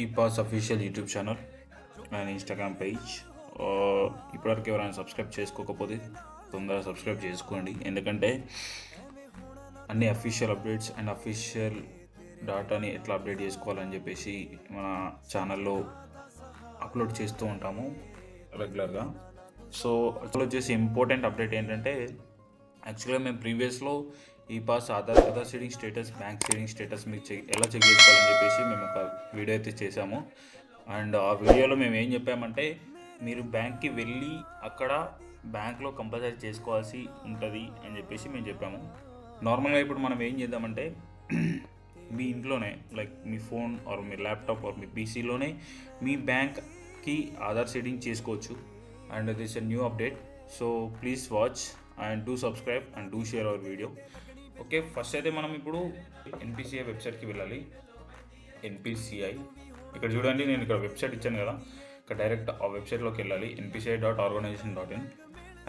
Epass official YouTube channel and Instagram page. ఇప్పటివరకు ఎవరైనా subscribe చేసుకోకపోతే తొందరగా సబ్స్క్రైబ్ చేసుకోండి, ఎందుకంటే అన్ని అఫీషియల్ అప్డేట్స్ అండ్ అఫీషియల్ డాటాని ఎట్లా అప్డేట్ చేసుకోవాలని చెప్పేసి మన ఛానల్లో అప్లోడ్ చేస్తూ ఉంటాము రెగ్యులర్గా. సో అసలు వచ్చేసి ఇంపార్టెంట్ అప్డేట్ ఏంటంటే, యాక్చువల్గా మేము ప్రీవియస్లో ఈ pass Aadhaar seeding status, bank seeding status మీకు ఎలా చెక్ చేసుకోవాలని చెప్పేసి మేము ఒక వీడియో అయితే చేసాము. అండ్ ఆ వీడియోలో మేము ఏం చెప్పామంటే, మీరు బ్యాంక్కి వెళ్ళి అక్కడ బ్యాంక్లో కంపల్సరీ చేసుకోవాల్సి ఉంటుంది అని చెప్పేసి మేము చెప్పాము. నార్మల్గా ఇప్పుడు మనం ఏం చేద్దామంటే, మీ ఇంట్లోనే లైక్ మీ ఫోన్ ఆర్ మీ ల్యాప్టాప్ ఆర్ మీ పీసీలోనే మీ బ్యాంక్కి ఆధార్ సీడింగ్ చేసుకోవచ్చు. And this a new update. So please watch and do subscribe and do share our video. Okay, first అయితే మనం ఇప్పుడు ఎన్పిసిఐ వెబ్సైట్కి వెళ్ళాలి. ఎన్పిసిఐ ఇక్కడ చూడండి, నేను ఇక్కడ వెబ్సైట్ ఇచ్చాను కదా, ఇక్కడ డైరెక్ట్ ఆ వెబ్సైట్లోకి వెళ్ళాలి, npci.organization.in.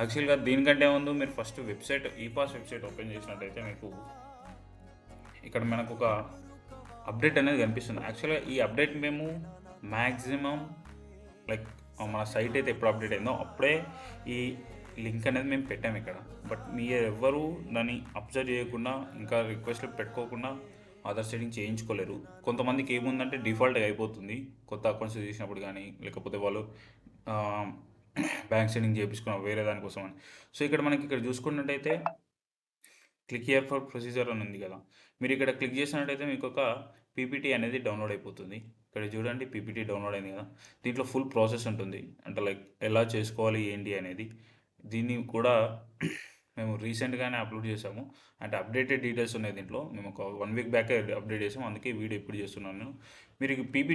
యాక్చువల్గా దీనికంటే ముందు మీరు first website epass website open చేసినట్టయితే మీకు ఇక్కడ మనకు ఒక అప్డేట్ అనేది కనిపిస్తుంది. యాక్చువల్గా ఈ అప్డేట్ మేము మ్యాక్సిమం లైక్ మన సైట్ అయితే ఎప్పుడు అప్డేట్ అయిందో అప్పుడే ఈ లింక్ అనేది మేము పెట్టాము ఇక్కడ. బట్ మీరు ఎవ్వరూ దాన్ని అబ్జర్వ్ చేయకుండా ఇంకా రిక్వెస్ట్లు పెట్టుకోకుండా ఆధార్ సీడింగ్ చేయించుకోలేరు. కొంతమందికి ఏముందంటే డిఫాల్ట్గా అయిపోతుంది కొత్త అకౌంట్స్ తీసినప్పుడు, కానీ లేకపోతే వాళ్ళు బ్యాంక్ సీడింగ్ చేయించుకున్న వేరే దానికోసం అని. సో ఇక్కడ మనకి ఇక్కడ చూసుకున్నట్టయితే క్లిక్ హియర్ ఫర్ ప్రొసీజర్ అని ఉంది కదా, మీరు ఇక్కడ క్లిక్ చేసినట్టయితే మీకు ఒక పీపీటీ అనేది డౌన్లోడ్ అయిపోతుంది. ఇక్కడ చూడండి, పీపీటీ డౌన్లోడ్ అయింది కదా, దీంట్లో ఫుల్ ప్రాసెస్ ఉంటుంది, అంటే లైక్ ఎలా చేసుకోవాలి ఏంటి అనేది. దీన్ని కూడా మేము రీసెంట్గానే అప్లోడ్ చేసాము, అంటే అప్డేటెడ్ డీటెయిల్స్ ఉన్నాయి దీంట్లో. మేము ఒక 1 వీక్ బ్యాకే అప్డేట్ చేసాము, అందుకే వీడియో ఇప్పుడు చేస్తున్నాను నేను. మీరు పీపీ